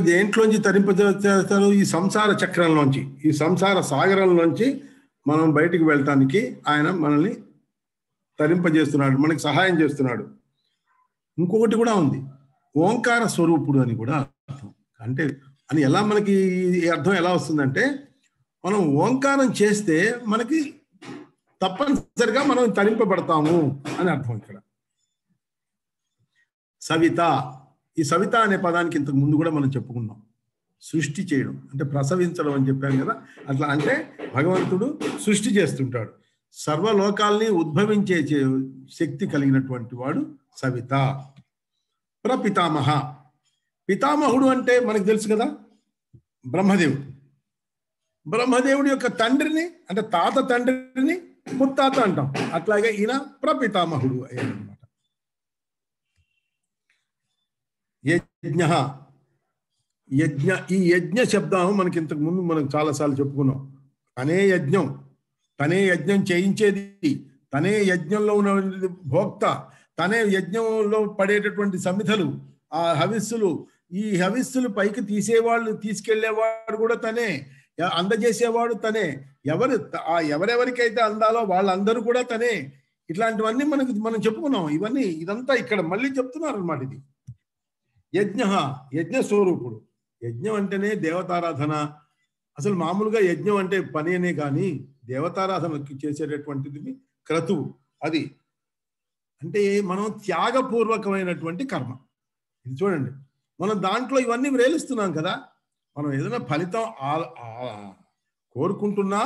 దేంట్లోంచి తరింపజేస్తారు? ఈ సంసార చక్రంలోంచి, ఈ సంసార సాగరంలోంచి మనం బయటికి వెళ్ళటానికి ఆయన మనల్ని తరింపజేస్తున్నాడు, మనకి సహాయం చేస్తున్నాడు. ఇంకొకటి కూడా ఉంది, ఓంకార స్వరూపుడు అని కూడా అర్థం. అంటే అని ఎలా మనకి ఈ అర్థం ఎలా వస్తుందంటే, మనం ఓంకారం చేస్తే మనకి తప్పనిసరిగా మనం తరింపబడతాము అని అర్థం. ఇక్కడ సవిత, ఈ సవిత అనే పదానికి ఇంతకు ముందు కూడా మనం చెప్పుకున్నాం. సృష్టి చేయడం అంటే ప్రసవించడం అని చెప్పాం కదా. అట్లా అంటే భగవంతుడు సృష్టి చేస్తుంటాడు. సర్వలోకాల్ని ఉద్భవించే శక్తి కలిగినటువంటి వాడు సవిత. ప్రపితామహ, పితామహుడు అంటే మనకు తెలుసు కదా, బ్రహ్మదేవుడు. బ్రహ్మదేవుడి యొక్క తండ్రిని అంటే తాత తండ్రిని ముత్తాత అంటాం. అట్లాగే ఈయన ప్రపితామహుడు అయ్యాడనమాట. యజ్ఞ, ఈ యజ్ఞ శబ్దం మనకి ఇంతకు ముందు మనం చాలాసార్లు చెప్పుకున్నాం. తనే యజ్ఞం, తనే యజ్ఞం చేయించేది, తనే యజ్ఞంలో ఉన్న భోక్త, తనే యజ్ఞంలో పడేటటువంటి సమిధలు, ఆ హవిస్సులు, ఈ హవిస్సులు పైకి తీసేవాళ్ళు, తీసుకెళ్లేవాడు కూడా తనే, అందజేసేవాడు తనే, ఎవరెవరికైతే అందాలో వాళ్ళందరూ కూడా తనే. ఇట్లాంటివన్నీ మనం చెప్పుకున్నాం. ఇదంతా ఇక్కడ మళ్ళీ చెప్తున్నారు అన్నమాట. ఇది యజ్ఞ, యజ్ఞ స్వరూపుడు. యజ్ఞం అంటేనే దేవతారాధన. అసలు మామూలుగా యజ్ఞం అంటే పని అనే కానీ దేవతారాధన చేసేటటువంటిది క్రతువు. అది అంటే మనం త్యాగపూర్వకమైనటువంటి కర్మ. ఇది చూడండి, మనం దాంట్లో ఇవన్నీ వ్రేలుస్తున్నాం కదా. మనం ఏదైనా ఫలితం కోరుకుంటున్నా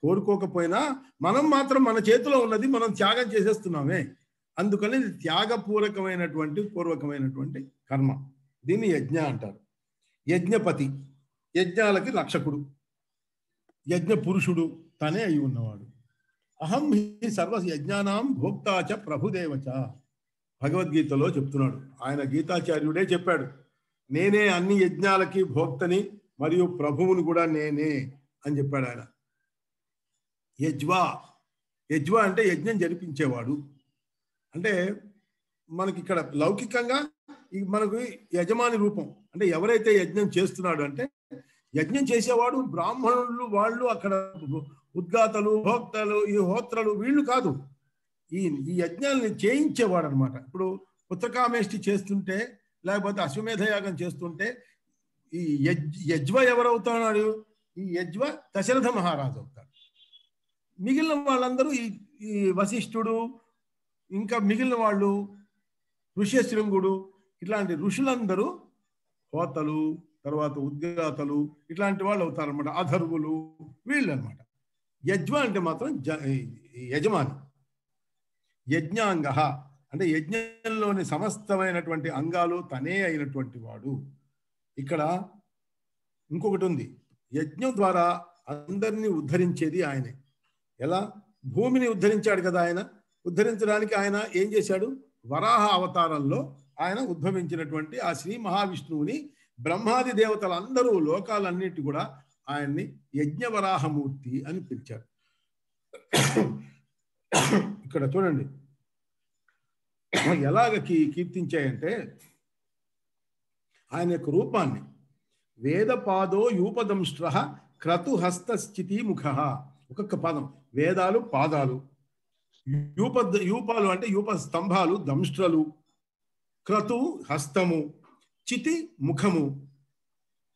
కోరుకోకపోయినా మనం మాత్రం మన చేతిలో ఉన్నది మనం త్యాగం చేసేస్తున్నామే. అందుకని పూర్వకమైనటువంటి కర్మ. దీన్ని యజ్ఞ అంటారు. యజ్ఞపతి, యజ్ఞాలకి రక్షకుడు, యజ్ఞ పురుషుడు తనే అయి ఉన్నవాడు. అహం హి సర్వ యజ్ఞానాం భోక్తాచ ప్రభుదేవచ. భగవద్గీతలో చెప్తున్నాడు ఆయన. గీతాచార్యుడే చెప్పాడు, నేనే అన్ని యజ్ఞాలకి భోక్తని మరియు ప్రభువుని కూడా నేనే అని చెప్పాడు ఆయన. యజ్వ అంటే యజ్ఞం జరిపించేవాడు. అంటే మనకి ఇక్కడ లౌకికంగా మనకు యజమాని రూపం. అంటే ఎవరైతే యజ్ఞం చేస్తున్నాడు అంటే యజ్ఞం చేసేవాడు బ్రాహ్మణులు, వాళ్ళు అక్కడ ఉద్గాతలు, భోక్తలు, ఈ హోత్రలు వీళ్ళు కాదు, ఈ యజ్ఞాలని చేయించేవాడు అనమాట. ఇప్పుడు పుత్రకామేష్టి చేస్తుంటే, లేకపోతే అశ్వమేధ యాగం చేస్తుంటే ఈ యజ్వ ఎవరవుతున్నాడు? ఈ యజ్వ దశరథ మహారాజు అవుతాడు. మిగిలిన వాళ్ళందరూ ఈ వశిష్ఠుడు, ఇంకా మిగిలిన వాళ్ళు ఋష్యశృంగుడు, ఇట్లాంటి ఋషులందరూ హోతలు, తర్వాత ఉద్గాతలు, ఇట్లాంటి వాళ్ళు అవుతారనమాట. అధర్వులు వీళ్ళు అనమాట. యజ్వ అంటే మాత్రం యజమాని. యజ్ఞాంగ అంటే యజ్ఞంలోని సమస్తమైనటువంటి అంగాలు తనే అయినటువంటి వాడు. ఇక్కడ ఇంకొకటి ఉంది, యజ్ఞం ద్వారా అందరినీ ఉద్ధరించేది ఆయనే. ఎలా? భూమిని ఉద్ధరించాడు కదా ఆయన. ఉద్ధరించడానికి ఆయన ఏం చేశాడు? వరాహ అవతారంలో ఆయన ఉద్భవించినటువంటి ఆ శ్రీ మహావిష్ణువుని బ్రహ్మాది దేవతలందరూ, లోకాలన్నిటి కూడా ఆయన్ని యజ్ఞవరాహమూర్తి అని పిలిచారు. ఇక్కడ చూడండి ఎలాగ కీర్తించాయంటే ఆయన యొక్క రూపాన్ని. వేదపాదో యూపదంష్ట్ర క్రతుహస్తస్థితి ముఖ. ఒక్కొక్క పదం, వేదాలు పాదాలు, యూపాలు అంటే యూప స్తంభాలు, దంష్ట్రలు, క్రతు హస్తము, చితి ముఖము,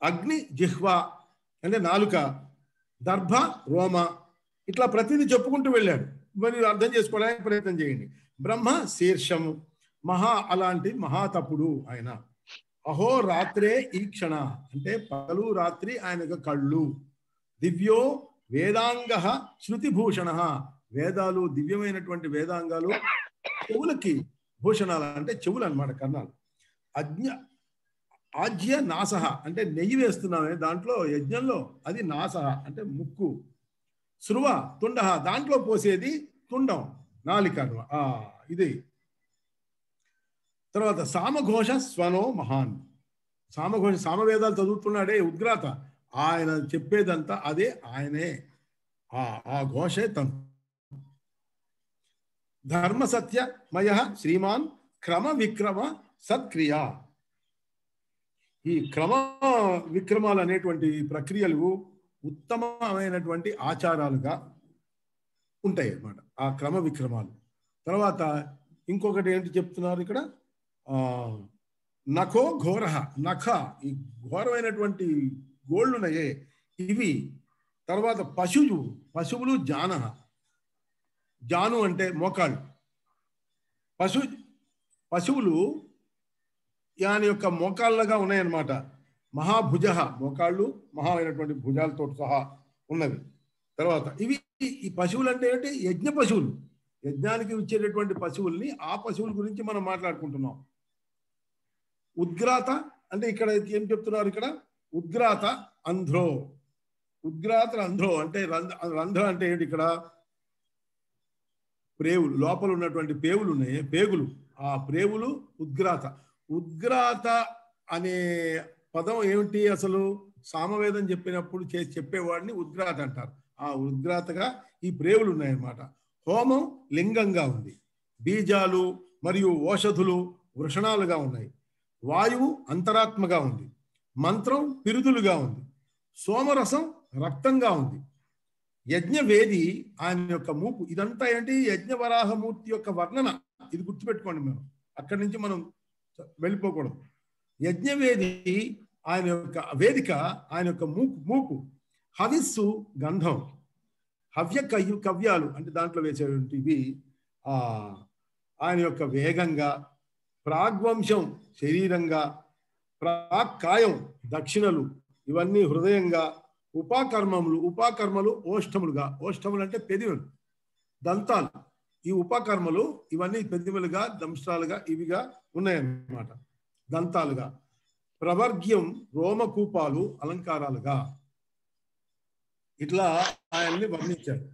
అగ్ని జిహ్వ అంటే నాలుక, దర్భ రోమ, ఇట్లా ప్రతిదీ చెప్పుకుంటూ వెళ్ళాడు. మరి అర్థం చేసుకోవడానికి ప్రయత్నం చేయండి. బ్రహ్మ శీర్షము, అలాంటి మహాతపుడు ఆయన. అహో రాత్రే ఈక్షణ అంటే పగలు రాత్రి ఆయన కళ్ళు. దివ్యో వేదాంగ శృతిభూషణ, వేదాలు, దివ్యమైనటువంటి వేదాంగాలు చెవులకి భూషణాలు అంటే చెవులు అనమాట, కర్ణాలు. ఆజ్య నాసహ అంటే నెయ్యి వేస్తున్నామే దాంట్లో యజ్ఞంలో, అది నాసహ అంటే ముక్కు. శృవ తుండ దాంట్లో పోసేది తుండం, నాలిక. ఇది తర్వాత సామఘోష స్వనో మహాన్. సామఘోష సామవేదాలు చదువుతున్నాడే ఉద్గ్రాత, ఆయన చెప్పేదంతా అదే ఆయనే, ఆ ఘోషే తను. ధర్మ సత్యమయ శ్రీమాన్ క్రమ విక్రమ సత్క్రియ. ఈ క్రమ విక్రమాలు అనేటువంటి ప్రక్రియలు ఉత్తమమైనటువంటి ఆచారాలుగా ఉంటాయి అన్నమాట, ఆ క్రమ విక్రమాలు. తర్వాత ఇంకొకటి ఏంటి చెప్తున్నారు ఇక్కడ, నఖో ఘోర, నఖ ఈ ఘోరమైనటువంటి గోళ్ళున్నాయే ఇవి. తర్వాత పశువులు జానహ, జాను అంటే మోకాళ్ళు. పశువులు దాని యొక్క మోకాళ్ళగా ఉన్నాయన్నమాట. మహాభుజ, మోకాళ్ళు మహా అయినటువంటి భుజాలతో సహా ఉన్నవి. తర్వాత ఈ పశువులు అంటే ఏంటి, యజ్ఞ పశువులు, యజ్ఞానికి ఇచ్చేటటువంటి పశువుల్ని, ఆ పశువుల గురించి మనం మాట్లాడుకుంటున్నాం. ఉద్గ్రాత అంటే ఇక్కడ ఏం చెప్తున్నారు, ఇక్కడ ఉద్గ్రాత అంధ్రో, ఉద్గ్రాత అంధ్రో అంటే రంధ్ర అంటే ఏంటి, ఇక్కడ ప్రేవులు, లోపల ఉన్నటువంటి పేవులు ఉన్నాయి, పేగులు, ఆ ప్రేవులు ఉద్గ్రాత. ఉద్గ్రాత అనే పదం ఏమిటి, అసలు సామవేదం చెప్పినప్పుడు చెప్పేవాడిని ఉద్గ్రాత అంటారు. ఆ ఉద్గ్రాతగా ఈ ప్రేవులు ఉన్నాయన్నమాట. హోమం లింగంగా ఉంది, బీజాలు మరియు ఓషధులు వృషణాలుగా ఉన్నాయి, వాయువు అంతరాత్మగా ఉంది, మంత్రం పిరుదులుగా ఉంది, సోమరసం రక్తంగా ఉంది, యజ్ఞవేది ఆయన యొక్క మూపు. ఇదంతా ఏంటి, యజ్ఞవరాహమూర్తి యొక్క వర్ణన. ఇది గుర్తుపెట్టుకోండి, మనం అక్కడి నుంచి మనం వెళ్ళిపోకూడదు. యజ్ఞవేది ఆయన యొక్క వేదిక, ఆయన యొక్క మూపు. హవిస్సు గంధం, కవ్యాలు అంటే దాంట్లో వేసేటువంటివి ఆయన యొక్క వేగంగా, ప్రాగ్వంశం శరీరంగా, ప్రాక్కాయం దక్షిణలు, ఇవన్నీ హృదయంగా, ఉపాకర్మలు ఓష్టములుగా, ఓష్టములు అంటే పెదిమలు, దంతాలు, ఈ ఉపకర్మలు ఇవన్నీ పెదిమలుగా, దంష్ట్రాలుగా ఇవిగా ఉన్నాయన్నమాట, దంతాలుగా. ప్రవర్గ్యం రోమకూపాలు అలంకారాలుగా. ఇట్లా ఆయన్ని వర్ణించాడు.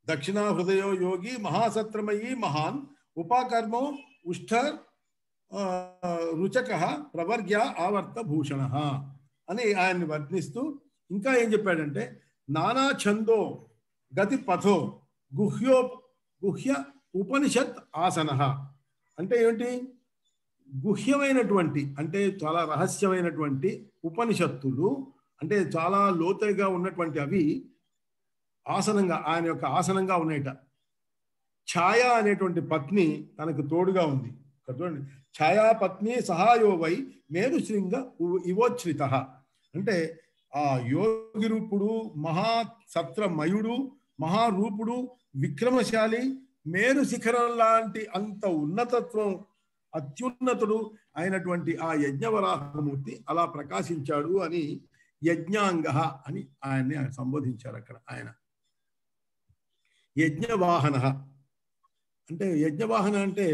దక్షిణ హృదయో యోగి మహాసత్రమయీ మహాన్ ఉపాకర్మో ఉష్ఠ రుచక ప్రవర్గ్య ఆవర్త భూషణ అని ఆయన్ని వర్ణిస్తూ ఇంకా ఏం చెప్పాడంటే, నానా ఛందో గతి పథో గుహ్య ఉపనిషత్ ఆసన అంటే ఏంటి, గుహ్యమైనటువంటి అంటే చాలా రహస్యమైనటువంటి ఉపనిషత్తులు, అంటే చాలా లోతుగా ఉన్నటువంటి అవి ఆసనంగా, ఆయన యొక్క ఆసనంగా ఉన్నాయట. ఛాయ అనేటువంటి పత్ని తనకు తోడుగా ఉంది. చూడండి, ఛాయా పత్ని సహాయో వై మేరు శృంగ ఇవోచ్రిత అంటే ఆ యోగి రూపుడు, మహాసత్రమయుడు, మహారూపుడు, విక్రమశాలి, మేరు శిఖరం లాంటి అంత ఉన్నతత్వం, అత్యున్నతుడు అయినటువంటి ఆ యజ్ఞవరాహమూర్తి అలా ప్రకాశించాడు అని యజ్ఞాంగ అని ఆయన్ని సంబోధించారు అక్కడ. ఆయన యజ్ఞవాహన అంటే, యజ్ఞవాహన అంటే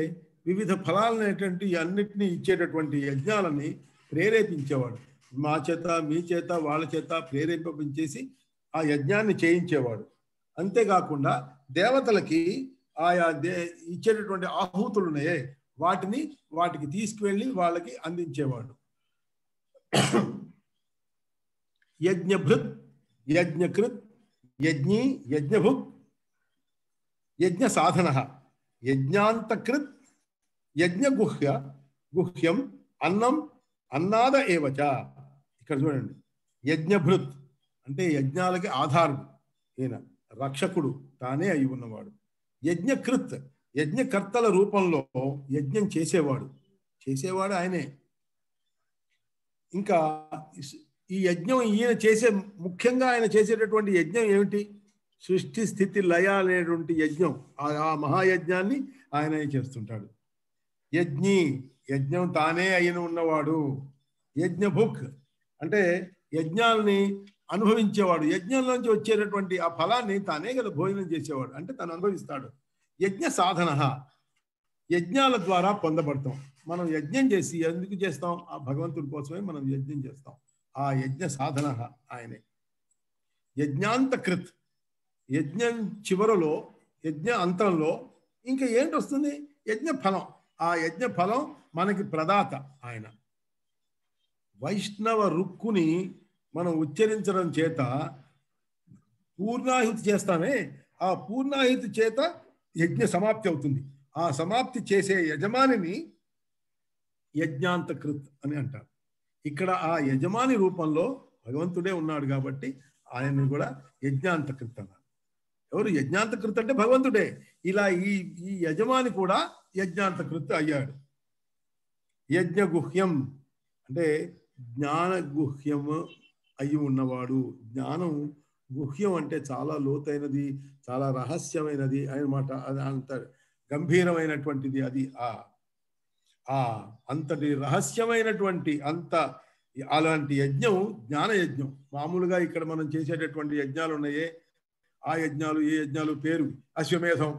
వివిధ ఫలాలనేటువంటి అన్నిటినీ ఇచ్చేటటువంటి యజ్ఞాలని ప్రేరేపించేవాడు. మా చేత, మీ చేత, వాళ్ళ చేత ప్రేరేపించేసి ఆ యజ్ఞాన్ని చేయించేవాడు. అంతేకాకుండా దేవతలకి ఆయా ఇచ్చేటటువంటి ఆహుతులు ఉన్నాయే వాటికి తీసుకువెళ్ళి వాళ్ళకి అందించేవాడు. యజ్ఞభృత్, యజ్ఞకృత్, యజ్ఞీ, యజ్ఞభుక్, యజ్ఞ సాధన, యజ్ఞాంతకృత్, గుహ్యం, అన్నం, అన్నాద ఏవచ. ఇక్కడ చూడండి, యజ్ఞభృత్ అంటే యజ్ఞాలకి ఆధారం, ఈయన రక్షకుడు తానే అయి ఉన్నవాడు. యజ్ఞకృత్ యజ్ఞకర్తల రూపంలో యజ్ఞం చేసేవాడు ఆయనే. ఇంకా ఈ యజ్ఞం ఈయన ముఖ్యంగా ఆయన చేసేటటువంటి యజ్ఞం ఏమిటి, సృష్టి స్థితి లయ అనేటువంటి యజ్ఞం, ఆ మహాయజ్ఞాన్ని ఆయన చేస్తుంటాడు. యజ్ఞం తానే అయిన ఉన్నవాడు. యజ్ఞభుక్ అంటే యజ్ఞాలని అనుభవించేవాడు, యజ్ఞంలోంచి వచ్చేటటువంటి ఆ ఫలాన్ని తానే కదా భోజనం చేసేవాడు, అంటే తను అనుభవిస్తాడు. యజ్ఞ సాధన, యజ్ఞాల ద్వారా పొందబడతాం. మనం యజ్ఞం చేసి ఎందుకు చేస్తాం, ఆ భగవంతుడి కోసమే మనం యజ్ఞం చేస్తాం. ఆ యజ్ఞ సాధన ఆయనే. యజ్ఞాంతకృత్, యజ్ఞం చివరలో, యజ్ఞ అంతంలో ఇంకా ఏంటి వస్తుంది, యజ్ఞ ఫలం. ఆ యజ్ఞ ఫలం మనకి ప్రదాత ఆయన. వైష్ణవ రుక్కుని మనం ఉచ్చరించడం చేత పూర్ణాహుతి చేస్తామే, ఆ పూర్ణాహుతి చేత యజ్ఞ సమాప్తి అవుతుంది. ఆ సమాప్తి చేసే యజమానిని యజ్ఞాంతకృత్ అని అంటారు. ఇక్కడ ఆ యజమాని రూపంలో భగవంతుడే ఉన్నాడు కాబట్టి ఆయన్ని కూడా యజ్ఞాంతకృత అన్నారు. ఎవరు యజ్ఞాంతకృత అంటే భగవంతుడే. ఇలా ఈ ఈ యజమాని కూడా యజ్ఞాంతకృత అయ్యాడు. యజ్ఞగుహ్యం అంటే జ్ఞాన గుహ్యము అయి ఉన్నవాడు. జ్ఞానం గుహ్యం అంటే చాలా లోతైనది, చాలా రహస్యమైనది అన్నమాట. అది అంత గంభీరమైనటువంటిది. అది అంతటి రహస్యమైనటువంటి అలాంటి యజ్ఞం జ్ఞాన యజ్ఞం. మామూలుగా ఇక్కడ మనం చేసేటటువంటి యజ్ఞాలు ఉన్నాయే, ఆ యజ్ఞాలు ఏ యజ్ఞాలు పేరు అశ్వమేధం,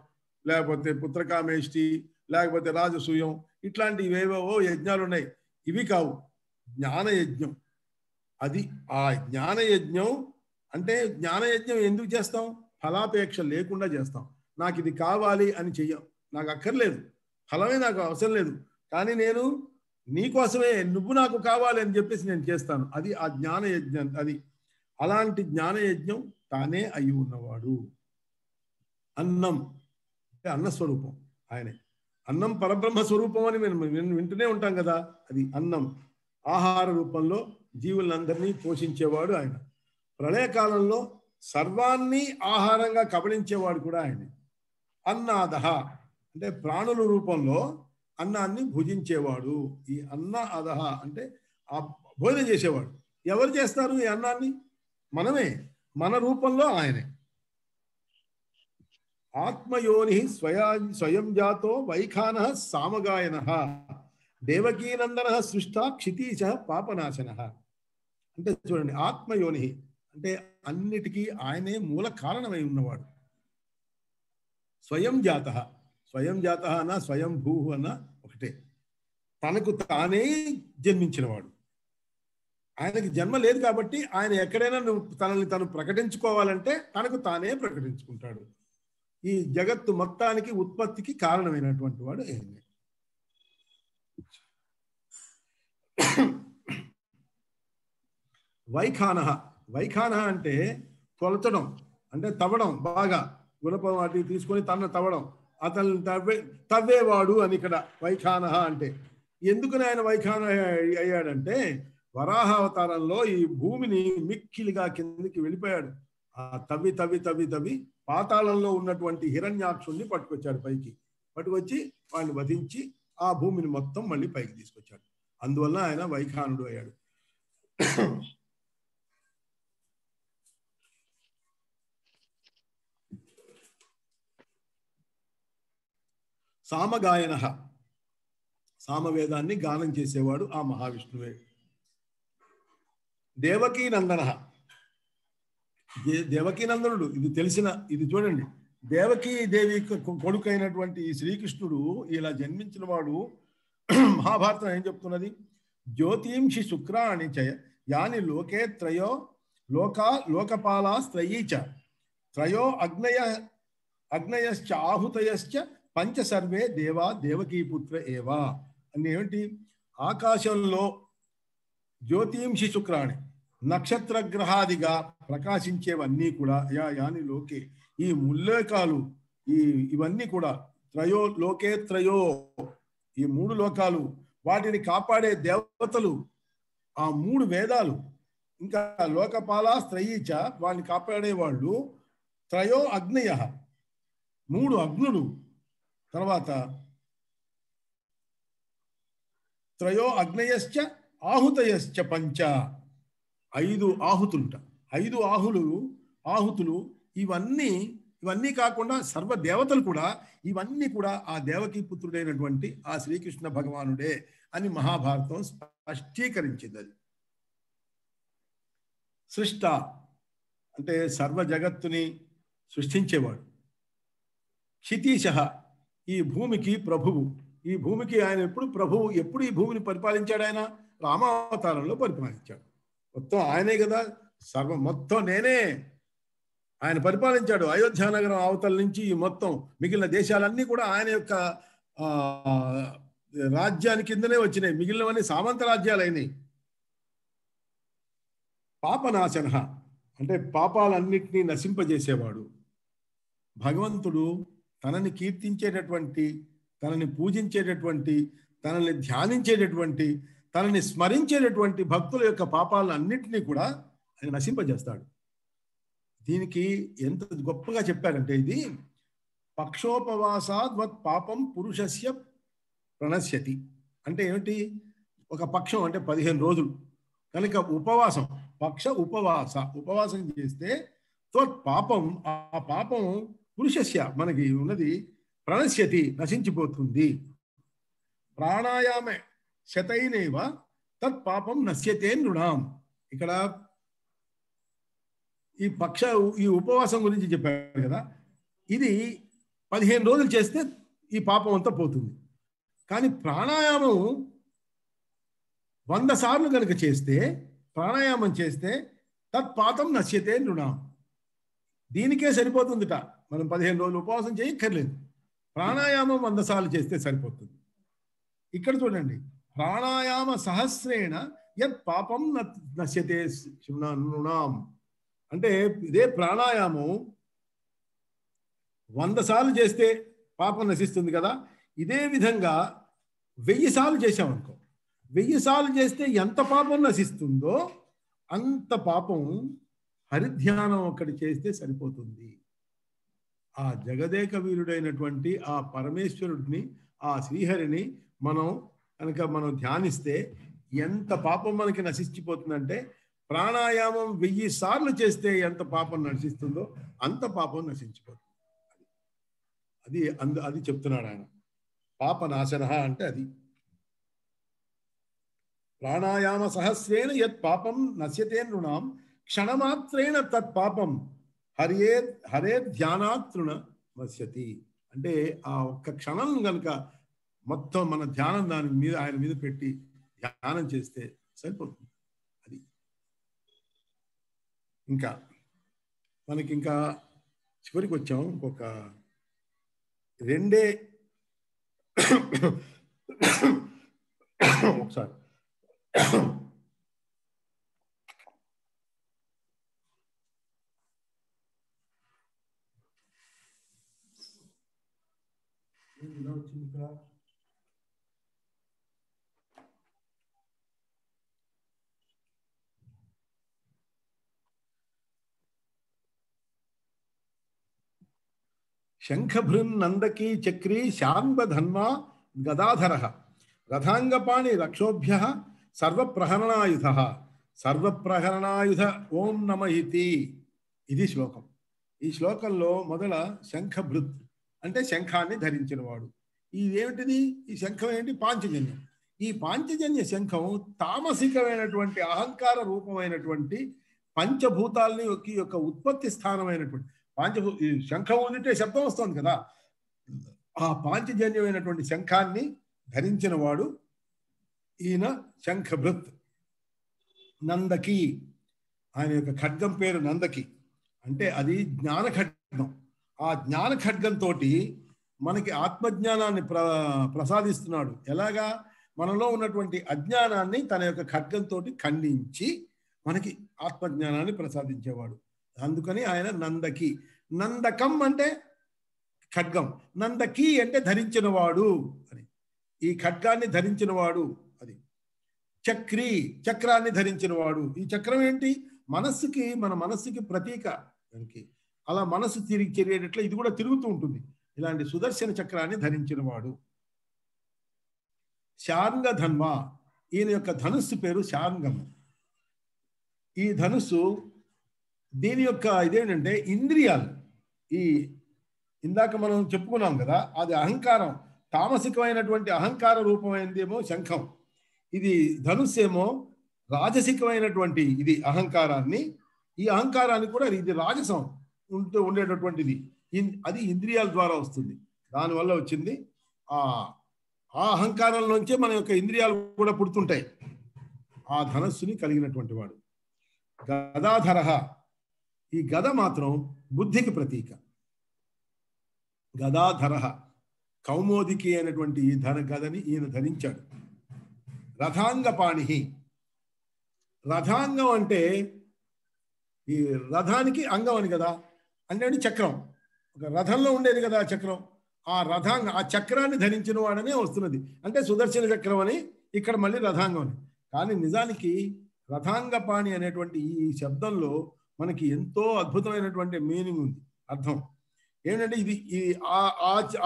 లేకపోతే పుత్రకామేష్టి, లేకపోతే రాజసూయం, ఇట్లాంటి ఇవేవో యజ్ఞాలు ఉన్నాయి. ఇవి కావు, జ్ఞానయజ్ఞం. అది ఆ జ్ఞానయజ్ఞం అంటే జ్ఞానయజ్ఞం ఎందుకు చేస్తాం? ఫలాపేక్ష లేకుండా చేస్తాం. నాకు ఇది కావాలి అని చెయ్యం, నాకు అక్కర్లేదు, ఫలమే నాకు అవసరం లేదు, కానీ నేను నీకోసమే, నువ్వు నాకు కావాలి అని చెప్పేసి నేను చేస్తాను. అది ఆ జ్ఞానయజ్ఞం. అది అలాంటి జ్ఞానయజ్ఞం తానే అయి ఉన్నవాడు. అన్నం అంటే అన్నస్వరూపం ఆయనే. అన్నం పరబ్రహ్మ స్వరూపం అని మేము వింటూనే ఉంటాం కదా. అది అన్నం ఆహార రూపంలో జీవులందరినీ పోషించేవాడు ఆయన. ప్రళయకాలంలో సర్వాన్ని ఆహారంగా కబళించేవాడు కూడా ఆయనే. అన్నాదహ అంటే ప్రాణుల రూపంలో అన్నాన్ని భుజించేవాడు. ఈ అన్న అదహ అంటే ఆ భోజనం చేసేవాడు. ఎవరు చేస్తారు ఈ అన్నాన్ని? మనమే, మన రూపంలో ఆయనే. ఆత్మయోని స్వయం జాతో వైఖాన సామగాయన దేవకీనందన సృష్ట క్షితీశ పాపనాశన. అంటే చూడండి, ఆత్మయోని అంటే అన్నిటికీ ఆయనే మూల కారణమై ఉన్నవాడు. స్వయం జాత, స్వయం జాత అన్న స్వయం భూ అన్న ఒకటే. తనకు తానే జన్మించినవాడు. ఆయనకి జన్మ లేదు కాబట్టి ఆయన ఎక్కడైనా తనని తను ప్రకటించుకోవాలంటే తనకు తానే ప్రకటించుకుంటాడు. ఈ జగత్తు మొత్తానికి ఉత్పత్తికి కారణమైనటువంటి వాడు ఆయనే. వైఖాన, వైఖాన అంటే కొలచడం, అంటే తవ్వడం, బాగా గుణపం వాటిని తీసుకొని తన తవ్వడం, అతను తవ్వేవాడు అని ఇక్కడ వైఖాన అంటే. ఎందుకని ఆయన వైఖాన అయ్యాడంటే వరాహ అవతారంలో ఈ భూమిని మిక్కిలిగా కిందికి వెళ్ళిపోయాడు. ఆ తవ్వి తవ్వి తవ్వి తవ్వి పాతాళంలో ఉన్నటువంటి హిరణ్యాక్షుణ్ణి పట్టుకొచ్చాడు పైకి. పట్టుకొచ్చి వాడిని వధించి ఆ భూమిని మొత్తం మళ్ళీ పైకి తీసుకొచ్చాడు. అందువల్ల ఆయన వైఖానుడు అయ్యాడు. సామగాయన, సామవేదాన్ని గానం చేసేవాడు ఆ మహావిష్ణువే. దేవకీనందన, దేవకీనందనుడు, ఇది తెలిసిన, ఇది చూడండి, దేవకీ దేవి కొడుకైనటువంటి ఈ శ్రీకృష్ణుడు ఇలా జన్మించిన వాడు. మహాభారతం ఏం చెప్తున్నది? జ్యోతింషి శుక్రాణి చ యాని లోకే త్రయో లోకపాలాస్త్రయీ చ త్రయో అగ్నయశ్చ ఆహుతయశ్చ పంచ సర్వే దేవా దేవకీపుత్ర ఏవా అని. ఏమిటి? ఆకాశంలో జ్యోతింషి శుక్రాణి నక్షత్రగ్రహాదిగా ప్రకాశించేవన్నీ కూడా యాని లోకే, ఈ ముల్లోకాలు, ఇవన్నీ కూడా త్రయో లోకే త్రయో, ఈ మూడు లోకాలు, వాటిని కాపాడే దేవతలు, ఆ మూడు వేదాలు, ఇంకా లోకపాల స్త్రయీచ వాడిని కాపాడే వాళ్ళు, త్రయో అగ్నయ మూడు అగ్నులు, తర్వాత త్రయో అగ్నయశ్చ ఆహుతయశ్చ పంచ, ఐదు ఆహుతులుంట, ఐదు ఆహుతులు, ఇవన్నీ కాకుండా సర్వ దేవతలు కూడా, ఇవన్నీ కూడా ఆ దేవకీ పుత్రుడైనటువంటి ఆ శ్రీకృష్ణ భగవానుడే అని మహాభారతం స్పష్టీకరించింది. అది సృష్ట అంటే సర్వ జగత్తుని సృష్టించేవాడు. క్షితీశ ఈ భూమికి ప్రభువు. ఈ భూమికి ఆయన ఎప్పుడు ప్రభువు. ఎప్పుడు ఈ భూమిని పరిపాలించాడు? ఆయన రామావతారంలో పరిపాలించాడు. మొత్తం ఆయనే కదా, సర్వం మొత్తం నేనే. ఆయన పరిపాలించాడు. అయోధ్య నగరం అవతల నుంచి మొత్తం మిగిలిన దేశాలన్నీ కూడా ఆయన యొక్క రాజ్యాని కిందనే వచ్చినాయి. మిగిలినవన్నీ సామంత రాజ్యాలు అయినాయి. పాపనాశన అంటే పాపాలన్నిటినీ నశింపజేసేవాడు. భగవంతుడు తనని కీర్తించేటటువంటి, తనని పూజించేటటువంటి, తనని ధ్యానించేటటువంటి, తనని స్మరించేటటువంటి భక్తుల యొక్క పాపాలను అన్నింటినీ కూడా ఆయన నశింపజేస్తాడు. దీనికి ఎంత గొప్పగా చెప్పారంటే, ఇది పక్షోపవాసాద్వత్ పాపం పురుషస్య ప్రణశ్యతి. అంటే ఏమిటి? ఒక పక్షం అంటే 15 రోజులు కనుక ఉపవాసం, ఉపవాసం చేస్తే త్వత్ పాపం, ఆ పాపం పురుషస్య మనకి ఉన్నది ప్రణశ్యతి నశించిపోతుంది. ప్రాణాయామ శతైనేవ తత్ పాపం నశ్యతే నృణాం. ఇక్కడ ఈ ఉపవాసం గురించి చెప్పారు కదా, ఇది 15 రోజులు చేస్తే ఈ పాపం అంతా పోతుంది. కానీ ప్రాణాయామం 100 సార్లు కనుక చేస్తే, ప్రాణాయామం చేస్తే తత్పాతం నశ్యతే నృణాం. దీనికే సరిపోతుందిట. మనం 15 రోజులు ఉపవాసం చేయక్కర్లేదు, ప్రాణాయామం 100 సార్లు చేస్తే సరిపోతుంది. ఇక్కడ చూడండి, ప్రాణాయామ సహస్రేణ యత్ పాపం నశ్యతే నృణాం. అంటే ఇదే ప్రాణాయామం 100 సార్లు చేస్తే పాపం నశిస్తుంది కదా. ఇదే విధంగా 1000 సార్లు చేసామనుకో, 1000 సార్లు చేస్తే ఎంత పాపం నశిస్తుందో అంత పాపం హరిధ్యానం ఒక్కటి చేస్తే సరిపోతుంది. ఆ జగదేక వీరుడైనటువంటి ఆ పరమేశ్వరుడిని, ఆ శ్రీహరిని మనం ధ్యానిస్తే ఎంత పాపం మనకి నశించిపోతుందంటే, ప్రాణాయామం 1000 సార్లు చేస్తే ఎంత పాపం నశిస్తుందో అంత పాపం నశించిపోతుంది. అది చెప్తున్నాడు ఆయన. పాపనాశన అంటే అది. ప్రాణాయామ సహస్రేణ యత్ పాపం నశ్యతే నృణాం క్షణమాత్రేణ తత్ పాపం హరే ధ్యానాత్ నశ్యతి. అంటే ఆ ఒక్క క్షణం కనుక మొత్తం మన ధ్యానం దాని మీద, ఆయన మీద పెట్టి ధ్యానం చేస్తే సరిపోతుంది. అది మనకి ఇంకా చివరికి వచ్చాం. ఇంకొక 2 ఒకసారి శంఖభృన్ నందకీ చక్రీ శాంబధన్వా గదాధర రథాంగపాణి రక్షోభ్య సర్వప్రహరణాయుధ ఓం నమ ఇతి. ఇది శ్లోకం. ఈ శ్లోకంలో మొదల శంఖభృత్ అంటే శంఖాన్ని ధరించినవాడు. ఇదేమిటిది? ఈ శంఖం ఏంటి? పాంచజన్యం. ఈ పాంచజన్య శంఖం తామసికమైనటువంటి అహంకార రూపమైనటువంటి పంచభూతాలని యొక్క ఉత్పత్తి స్థానమైనటువంటి ఈ శంఖం ఉంటే శబ్దం వస్తుంది కదా, ఆ పాంచజన్యమైనటువంటి శంఖాన్ని ధరించిన వాడు ఈయన శంఖభృత్. నందకి, ఆయన యొక్క ఖడ్గం పేరు నందకి. అంటే అది జ్ఞాన ఖడ్గం. ఆ జ్ఞాన ఖడ్గంతో మనకి ఆత్మజ్ఞానాన్ని ప్రసాదిస్తున్నాడు. ఎలాగా? మనలో ఉన్నటువంటి అజ్ఞానాన్ని తన యొక్క ఖడ్గంతో ఖండించి మనకి ఆత్మజ్ఞానాన్ని ప్రసాదించేవాడు. అందుకని ఆయన నందకి. నందకం అంటే ఖడ్గం, నందకి అంటే ధరించినవాడు అని. ఈ ఖడ్గాన్ని ధరించినవాడు. అది చక్రి, చక్రాన్ని ధరించినవాడు. ఈ చక్రం ఏంటి? మన మనస్సుకి ప్రతీక. దానికి అలా మనస్సు తిరిగేటట్లు ఇది కూడా తిరుగుతూ ఉంటుంది. ఇలాంటి సుదర్శన చక్రాన్ని ధరించినవాడు. శార్ంగధన్వ, ఈయన యొక్క ధనుస్సు పేరు శార్ంగము. ఈ ధనుస్సు, దీని యొక్క ఇదేంటంటే ఇంద్రియాలు. ఇందాక మనం చెప్పుకున్నాం కదా, అది అహంకారం, తామసికమైనటువంటి అహంకార రూపమైనదేమో శంఖం. ఇది ధనుస్సు ఏమో రాజసికమైనటువంటి ఇది అహంకారాన్ని. ఈ అహంకారాన్ని కూడా ఇది రాజసం ఉండేటటువంటిది. అది ఇంద్రియాల ద్వారా వస్తుంది. దానివల్ల వచ్చింది ఆ అహంకారంలోంచే మన యొక్క ఇంద్రియాలు కూడా పుడుతుంటాయి. ఆ ధనస్సుని కలిగినటువంటి వాడు. గదాధర, ఈ గద మాత్రం బుద్ధికి ప్రతీక. గదాధర, కౌమోదికి అయినటువంటి ఈ గదని ఈయన ధరించాడు. రథాంగపాణి, రథాంగం అంటే ఈ రథానికి అంగం అని కదా, అంటే చక్రం. ఒక రథంలో ఉండేది కదా చక్రం. ఆ చక్రాన్ని ధరించిన వాడనే వస్తున్నది. అంటే సుదర్శన చక్రం అని, ఇక్కడ మళ్ళీ రథాంగం అని. కానీ నిజానికి రథాంగపాణి అనేటువంటి ఈ శబ్దంలో మనకి ఎంతో అద్భుతమైనటువంటి మీనింగ్ ఉంది, అర్థం ఏంటంటే ఇది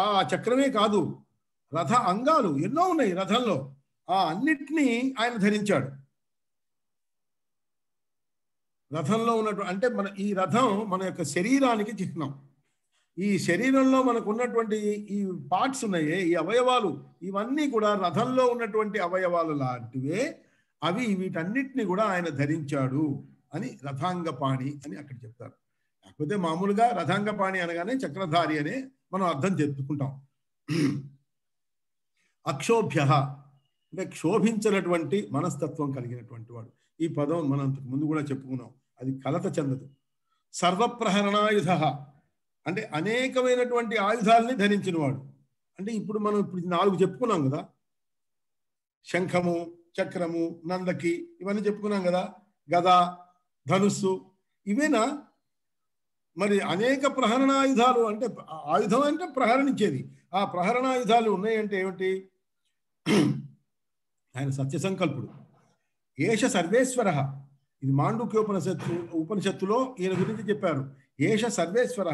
ఆ చక్రమే కాదు, రథ అంగాలు ఎన్నో ఉన్నాయి రథంలో, ఆ అన్నిటినీ ఆయన ధరించాడు. రథంలో ఉన్నటువంటి అంటే ఈ రథం మన యొక్క శరీరానికి చిహ్నం. ఈ శరీరంలో మనకు ఉన్నటువంటి ఈ పార్ట్స్ ఉన్నాయే, ఈ అవయవాలు, ఇవన్నీ కూడా రథంలో ఉన్నటువంటి అవయవాలు లాంటివే అవి. వీటన్నిటిని కూడా ఆయన ధరించాడు అని రథాంగపాణి అని అక్కడ చెప్తారు. కాకపోతే మామూలుగా రథాంగపాణి అనగానే చక్రధారి అనే మనం అర్థం చెప్పుకుంటాం. అక్షోభ్య అంటే క్షోభించినటువంటి మనస్తత్వం కలిగినటువంటి వాడు. ఈ పదం మనం ముందు కూడా చెప్పుకున్నాం, అది కలత చెందదు. సర్వప్రహరణాయుధ అంటే అనేకమైనటువంటి ఆయుధాలని ధరించిన వాడు. అంటే ఇప్పుడు మనం 4 చెప్పుకున్నాం కదా, శంఖము, చక్రము, నందకి, ఇవన్నీ చెప్పుకున్నాం కదా, గద, ధనుస్సు, ఇవేనా? మరి అనేక ప్రహరణాయుధాలు అంటే ఆయుధం అంటే ప్రహరణించేది, ఆ ప్రహరణాయుధాలు ఉన్నాయంటే ఏమిటి? ఆయన సత్య సంకల్పుడు. ఏష సర్వేశ్వర, ఇది ఉపనిషత్తులో ఈయన గురించి చెప్పారు. ఏష సర్వేశ్వర,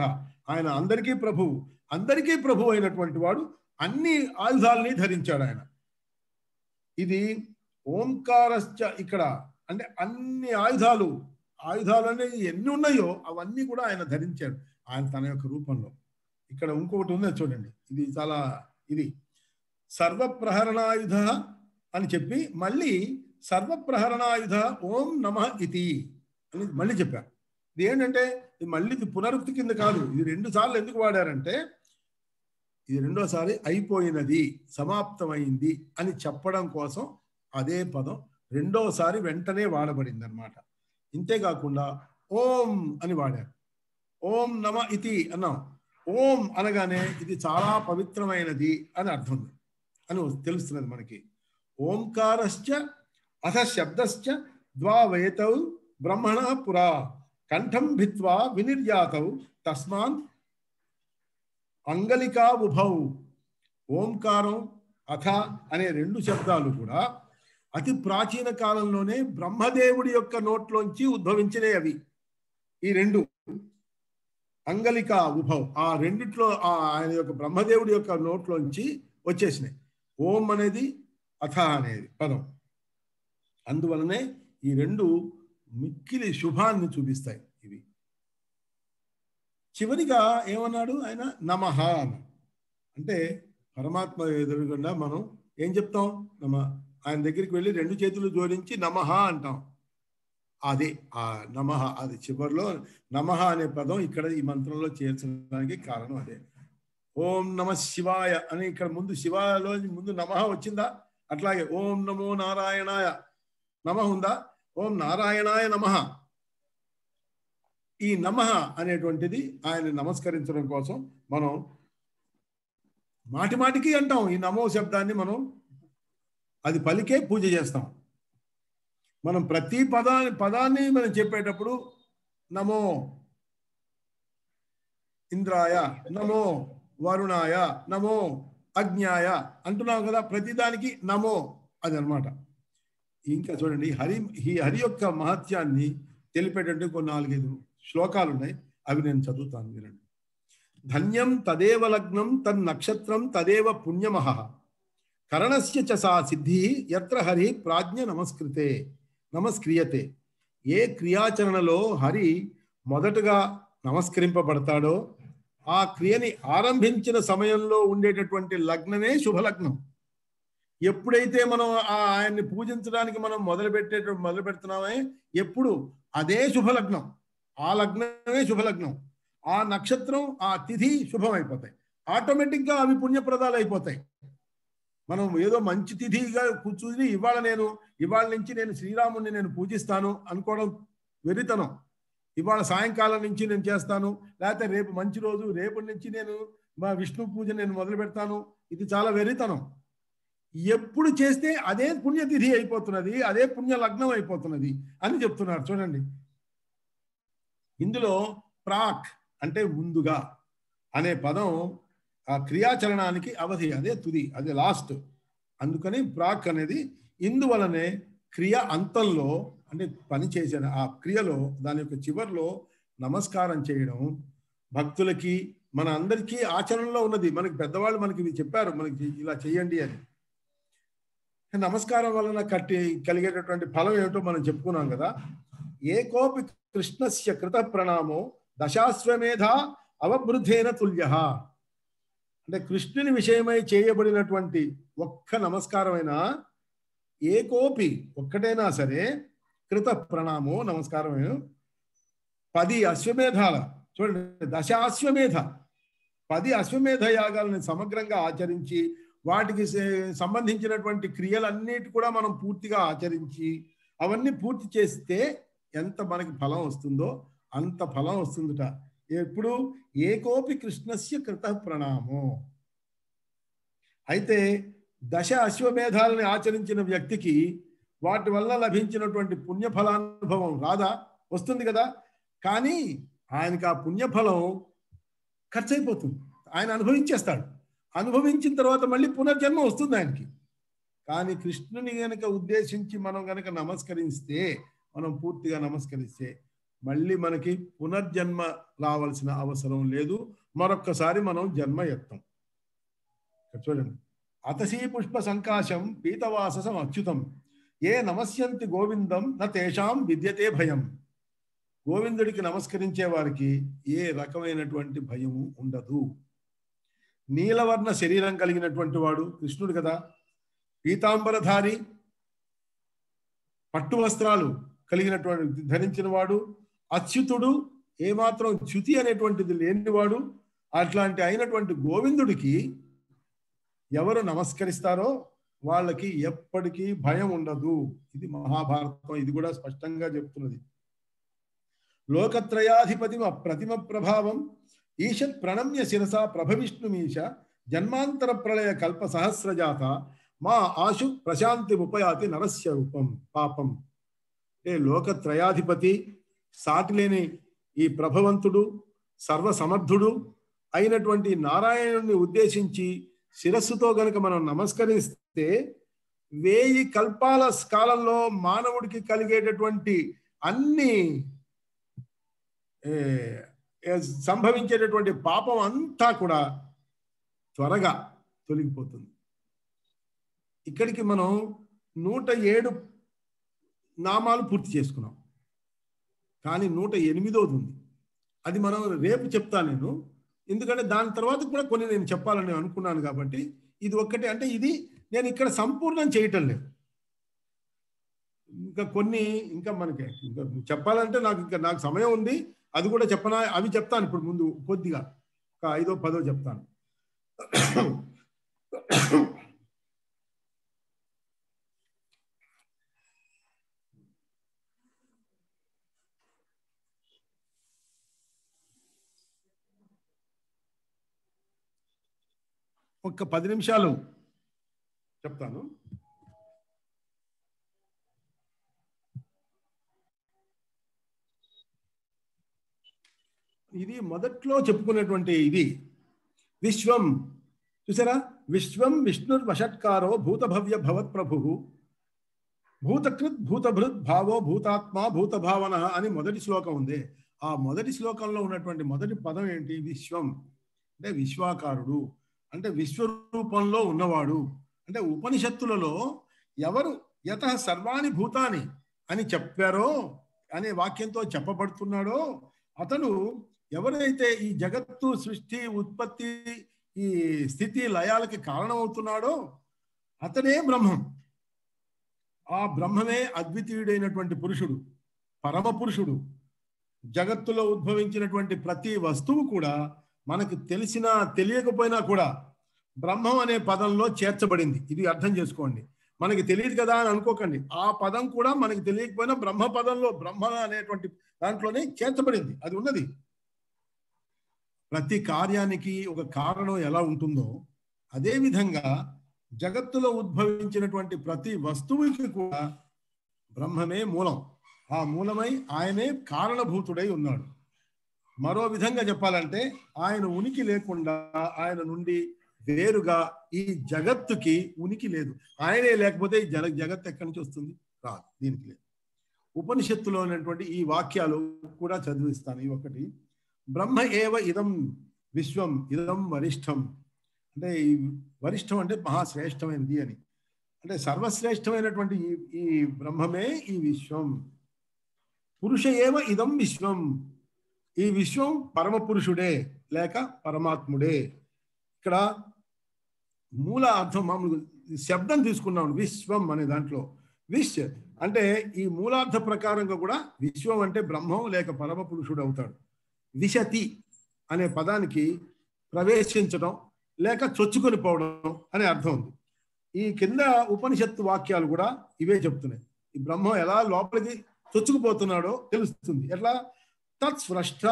ఆయన అందరికీ ప్రభువు, అందరికీ ప్రభు అయినటువంటి వాడు. అన్ని ఆయుధాలని ధరించాడు ఆయన. ఇది ఓంకారశ్చ ఇక్కడ అంటే అన్ని ఆయుధాలు అనేది ఎన్ని ఉన్నాయో అవన్నీ కూడా ఆయన ధరించాడు, ఆయన తన యొక్క రూపంలో. ఇక్కడ ఇంకొకటి ఉంది చూడండి, ఇది చాలా ఇది సర్వప్రహరణాయుధ అని చెప్పి మళ్ళీ సర్వప్రహరణాయుధ ఓం నమః ఇతి అని మళ్ళీ చెప్పారు. ఇది ఏంటంటే మళ్ళీ ఇది పునరుక్తి కింద కాదు, ఇది 2 సార్లు ఎందుకు వాడారంటే ఇది రెండోసారి అయిపోయినది, సమాప్తమైంది అని చెప్పడం కోసం అదే పదం రెండోసారి వెంటనే వాడబడింది అన్నమాట. ఇంతేకాకుండా ఓం అని వాడారు, ఓం నమ ఇతి అన్నాం. ఓం అనగానే ఇది చాలా పవిత్రమైనది అని అర్థం అని తెలుస్తున్నది మనకి. ఓంకారశ్చ అథ శబ్దశ్చ ద్వావయతౌ బ్రహ్మణ పురా కంఠం భిత్వా వినిర్యాతౌ తస్మాన్ అంగలికా ఉభౌ. ఓంకారం అథ అనే 2 శబ్దాలు కూడా అతి ప్రాచీన కాలంలోనే బ్రహ్మదేవుడి యొక్క నోట్లోంచి ఉద్భవించినవి అవి. ఈ 2 అంగలికా ఉభౌ, ఆ రెండిట్లో ఆయన యొక్క బ్రహ్మదేవుడి యొక్క నోట్లోంచి వచ్చేసినాయి. ఓం అనేది అథ అనేది పదం. అందువలనే ఈ 2 మిక్కిలి శుభాన్ని చూపిస్తాయి. ఇవి చివరిగా ఏమన్నాడు ఆయన? నమః అంటే పరమాత్మ ఎదురుగుండా మనం ఏం చెప్తాం? ఆయన దగ్గరికి వెళ్ళి 2 చేతులు జోడించి నమః అంటాం. అదే ఆ నమః, అది చివరిలో నమః అనే పదం ఇక్కడ ఈ మంత్రంలో చేర్చడానికి కారణం అదే. ఓం నమ శివాయ అని ఇక్కడ ముందు శివాయలో ముందు నమః వచ్చిందా? అట్లాగే ఓం నమో నారాయణాయ నమః ఉందా? ఓం నారాయణాయ నమః. ఈ నమః అనేటువంటిది ఆయన నమస్కరించడం కోసం మనం మాటిమాటికి అంటాం ఈ నమో శబ్దాన్ని. మనం అది పలికే పూజ చేస్తాం. మనం ప్రతి పదాన్ని మనం చెప్పేటప్పుడు నమో ఇంద్రాయ, నమో వరుణాయ, నమో అగ్న్యాయ అంటున్నాం కదా, ప్రతిదానికి నమో అది అన్నమాట. ఇంకా చూడండి, హరి యొక్క మహత్యాన్ని తెలిపేటట్టు కొన్ని 4-5 శ్లోకాలు ఉన్నాయి, అవి నేను చదువుతాను, వినండి. ధన్యం తదేవ లగ్నం తన్నక్షత్రం తదేవ పుణ్యమహ కరణస్య చ సా సిద్ధి యత్ర హరి ప్రాజ్ఞ నమస్క్రియతే. ఏ క్రియాచరణలో హరి మొదటగా నమస్కరింపబడతాడో ఆ క్రియని ఆరంభించిన సమయంలో ఉండేటటువంటి లగ్నమే శుభలగ్నం. ఎప్పుడైతే మనం ఆయన్ని పూజించడానికి మనం మొదలు పెడుతున్నామే ఎప్పుడు అదే శుభలగ్నం, ఆ లగ్నమే శుభలగ్నం, ఆ నక్షత్రం ఆ తిథి శుభం అయిపోతాయి. ఆటోమేటిక్గా అవి పుణ్యప్రదాలు అయిపోతాయి. మనం ఏదో మంచి తిథిగా కూర్చుని ఇవాళ నుంచి నేను శ్రీరాముడిని నేను పూజిస్తాను అనుకోవడం వెరితనం. ఇవాళ సాయంకాలం నుంచి నేను చేస్తాను, లేకపోతే రేపు మంచి రోజు రేపటి నుంచి నేను మా విష్ణు పూజ నేను మొదలు పెడతాను, ఇది చాలా వెరితనం. ఎప్పుడు చేస్తే అదే పుణ్యతిథి అయిపోతున్నది, అదే పుణ్య లగ్నం అయిపోతున్నది అని చెప్తున్నారు. చూడండి, ఇందులో ప్రాక్ అంటే ముందుగా అనే పదం ఆ క్రియాచరణానికి అవధి, అదే తుది, అదే లాస్ట్. అందుకని ప్రాక్ అనేది ఇందువలనే క్రియ అంతంలో అంటే పని చేసిన ఆ క్రియలో దాని యొక్క చివరిలో నమస్కారం చేయడం భక్తులకి మన అందరికీ ఆచరణలో ఉన్నది. మనకి పెద్దవాళ్ళు మనకి ఇవి చెప్పారు, మనకి ఇలా చేయండి అని. నమస్కారం వలన కలిగేటటువంటి ఫలం ఏమిటో మనం చెప్పుకున్నాం కదా. ఏకోపి కృష్ణస్య కృత ప్రణామో దశాశ్వమేధ అవబృద్ధేన తుల్య. అంటే కృష్ణుని విషయమై చేయబడినటువంటి ఒక్క నమస్కారమైనా, ఏకోపి ఒక్కటైనా సరే, కృత ప్రణామో నమస్కారం 10 అశ్వమేధాల, చూడండి, దశాశ్వమేధ 10 అశ్వమేధ యాగాలను సమగ్రంగా ఆచరించి వాటికి సంబంధించినటువంటి క్రియలన్నిటి కూడా మనం పూర్తిగా ఆచరించి అవన్నీ పూర్తి చేస్తే ఎంత మనకి ఫలం వస్తుందో అంత ఫలం వస్తుందట. ఎప్పుడు? ఏకోపి కృష్ణస్య కృత ప్రణామో. అయితే దశ అశ్వమేధాలని ఆచరించిన వ్యక్తికి వాటి వల్ల లభించినటువంటి పుణ్యఫలానుభవం రాదా? వస్తుంది కదా. కానీ ఆయనకి ఆ పుణ్యఫలం ఖర్చు అయిపోతుంది, ఆయన అనుభవించేస్తాడు. అనుభవించిన తర్వాత మళ్ళీ పునర్జన్మ వస్తుంది ఆయనకి. కానీ కృష్ణుని గనక ఉద్దేశించి మనం గనక నమస్కరిస్తే, మనం పూర్తిగా నమస్కరిస్తే మళ్ళీ మనకి పునర్జన్మ రావాల్సిన అవసరం లేదు. మరొక్కసారి మనం జన్మ ఎత్తాం. చూడండి, అతసీ పుష్ప సంకాశం పీతవాససం అచ్యుతం ఏ నమస్యంతి గోవిందం న తేషాం విద్యతే భయం. గోవిందుడికి నమస్కరించే వారికి ఏ రకమైనటువంటి భయము ఉండదు. నీలవర్ణ శరీరం కలిగినటువంటి వాడు కృష్ణుడు కదా. పీతాంబరధారి, పట్టు వస్త్రాలు కలిగినటువంటి ధరించిన వాడు, అచ్యుతుడు, ఏమాత్రం చ్యుతి అనేటువంటిది లేనివాడు. అట్లాంటి అయినటువంటి గోవిందుడికి ఎవరు నమస్కరిస్తారో వాళ్ళకి ఎప్పటికీ భయం ఉండదు. ఇది మహాభారతం, ఇది కూడా స్పష్టంగా చెప్తున్నది. లోకత్రయాధిపతి ప్రతిమ ప్రభావం ఈషత్ ప్రణమ్య శిరసా ప్రభవిష్ణుమీశ జన్మాంతర ప్రళయ కల్ప సహస్రజాత మా ఆశు ప్రశాంతి ఉపయాతి నరస్య రూపం పాపం. లోకత్రయాధిపతి, సాటిలేని ఈ ప్రభవంతుడు, సర్వసమర్థుడు అయినటువంటి నారాయణుని ఉద్దేశించి శిరస్సుతో గనుక మనం నమస్కరిస్తే 1000 కల్పాల కాలంలో మానవుడికి కలిగేటటువంటి అన్ని సంభవించేటటువంటి పాపం అంతా కూడా త్వరగా తొలగిపోతుంది. ఇక్కడికి మనం 107 నామాలు పూర్తి చేసుకున్నాం. కానీ 108వ ఉంది. అది మనం రేపు చెప్తాను నేను, ఎందుకంటే దాని తర్వాత కూడా కొన్ని నేను చెప్పాలని అనుకున్నాను కాబట్టి ఇది ఒక్కటే. అంటే ఇది నేను ఇక్కడ సంపూర్ణం చేయటం లేదు, ఇంకా కొన్ని ఇంకా మనకి ఇంకా చెప్పాలంటే నాకు సమయం ఉంది. అది కూడా చెప్పనా, అవి చెప్తాను ఇప్పుడు. ముందు కొద్దిగా ఒక 5వ 10వ చెప్తాను. ఒక 10 నిమిషాలు చెప్తాను. ఇది మొదట్లో చెప్పుకునేటువంటి ఇది విశ్వం. చూసారా, విశ్వం విష్ణుర్వషట్కారో భూతభవ్య భవత్ ప్రభు భూతకృత్ భూతభృత్ భావో భూతాత్మ భూతభావన అని మొదటి శ్లోకం ఉంది. ఆ మొదటి శ్లోకంలో ఉన్నటువంటి మొదటి పదం ఏంటి? విశ్వం అంటే విశ్వాకారుడు, అంటే విశ్వరూపంలో ఉన్నవాడు. అంటే ఉపనిషత్తులలో ఎవరు యతః సర్వాణి భూతాని అని చెప్పారో అనే వాక్యంతో చెప్పబడుతున్నాడో అతడు ఎవరైతే ఈ జగత్తు సృష్టి ఉత్పత్తి ఈ స్థితి లయాలకి కారణమవుతున్నాడో అతడే బ్రహ్మం. ఆ బ్రహ్మమే అద్వితీయుడైనటువంటి పురుషుడు, పరమ పురుషుడు. జగత్తులో ఉద్భవించినటువంటి ప్రతి వస్తువు కూడా మనకు తెలిసినా తెలియకపోయినా కూడా బ్రహ్మం అనే పదంలో చేర్చబడింది. ఇది అర్థం చేసుకోండి. మనకి తెలియదు కదా అని అనుకోకండి. ఆ పదం కూడా మనకి తెలియకపోయినా బ్రహ్మ పదంలో, బ్రహ్మ అనేటువంటి దాంట్లోనే చేర్చబడింది. అది ఉన్నది. ప్రతి కార్యానికి ఒక కారణం ఎలా ఉంటుందో అదే విధంగా జగత్తులో ఉద్భవించినటువంటి ప్రతి వస్తువుకి కూడా బ్రహ్మమే మూలం. ఆ మూలమై ఆయనే కారణభూతుడై ఉన్నాడు. మరో విధంగా చెప్పాలంటే ఆయన ఉనికి లేకుండా, ఆయన నుండి వేరుగా ఈ జగత్తుకి ఉనికి లేదు. ఆయనే లేకపోతే ఈ జగత్తు ఎక్కడి నుంచి వస్తుంది? రాదు, దీనికి లేదు. ఉపనిషత్తులో ఉన్నటువంటి ఈ వాక్యాలు కూడా చదివిస్తాను. ఈ ఒకటి, బ్రహ్మ ఏవ ఇదం విశ్వం ఇదం వరిష్టం, అంటే ఈ వరిష్టం అంటే మహాశ్రేష్టమైనది అని, అంటే సర్వశ్రేష్టమైనటువంటి ఈ బ్రహ్మమే ఈ విశ్వం. పురుష ఏవ ఇదం విశ్వం, ఈ విశ్వం పరమ పురుషుడే లేక పరమాత్ముడే. ఇక్కడ మూల అర్థం మామూలు శబ్దం తీసుకున్నాం విశ్వం అనే దాంట్లో. విశ్ అంటే ఈ మూలార్థ ప్రకారంగా కూడా విశ్వం అంటే బ్రహ్మం లేక పరమ పురుషుడు అవుతాడు. విశతి అనే పదానికి ప్రవేశించడం లేక చొచ్చుకొని పోవడం అనే అర్థం ఉంది. ఈ కింద ఉపనిషత్తు వాక్యాలు కూడా ఇవే చెప్తున్నాయి. ఈ బ్రహ్మం ఎలా లోపలికి చొచ్చుకుపోతున్నాడో తెలుస్తుంది. ఎట్లా? తత్స్పృష్ట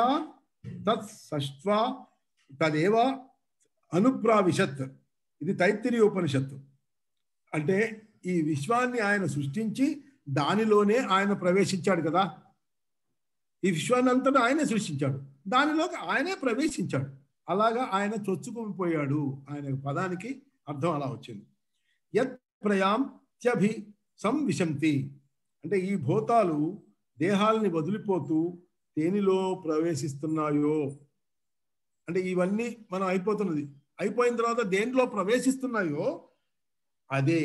తత్సష్ట్వ తదేవ అనుప్రావిశత్, ఇది తైత్తిరీయ ఉపనిషత్తు. అంటే ఈ విశ్వాన్ని ఆయన సృష్టించి దానిలోనే ఆయన ప్రవేశించాడు కదా. ఈ విశ్వాన్ని అంతటా ఆయనే సృష్టించాడు, దానిలోకి ఆయనే ప్రవేశించాడు. అలాగా ఆయన చొచ్చుకొని పోయాడు. ఆయన పదానికి అర్థం అలా వచ్చింది. యత్ ప్రయాంత్యభి సంవిశంతి, అంటే ఈ భూతాలు దేహాలని వదిలిపోతూ దేనిలో ప్రవేశిస్తున్నాయో, అంటే ఇవన్నీ మనం అయిపోతున్నది, అయిపోయిన తర్వాత దేంట్లో ప్రవేశిస్తున్నాయో అదే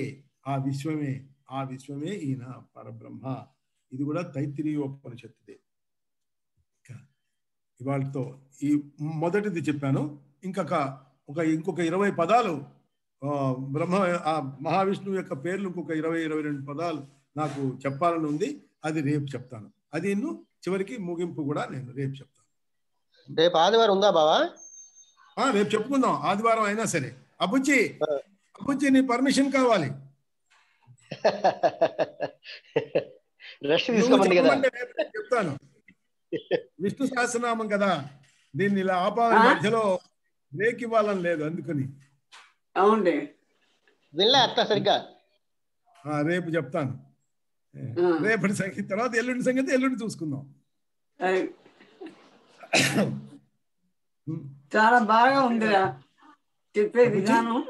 ఆ విశ్వమే. ఆ విశ్వమే ఈయన పరబ్రహ్మ. ఇది కూడా తైత్తిరీయోపనిషత్తుదే. ఇవాళతో ఈ మొదటిది చెప్పాను. ఇంకొక 20 పదాలు బ్రహ్మ ఆ మహావిష్ణువు యొక్క పేర్లు ఇంకొక 20-22 పదాలు నాకు చెప్పాలని ఉంది. అది రేపు చెప్తాను. అది చివరికి ముగింపు కూడా నేను రేపు చెప్తాను. రేపు ఆదివారం ఉందా బావా? రేపు చెప్పుకుందాం, ఆదివారం అయినా సరే. అబ్బుచ్చి నీ పర్మిషన్ కావాలి. చెప్తాను. విష్ణు సహస్రనామం కదా, దీన్ని ఇలా ఆపాలని మధ్యలో బ్రేక్ ఇవ్వాలని లేదు, అందుకని. అవునండి, అట్లా సరిగ్గా రేపు చెప్తాను. రేపటి సంగతి తర్వాత ఎల్లుండి సంగతి ఎల్లుండి చూసుకుందాం. చాలా బాగా ఉందిరా చెప్పే విధానం.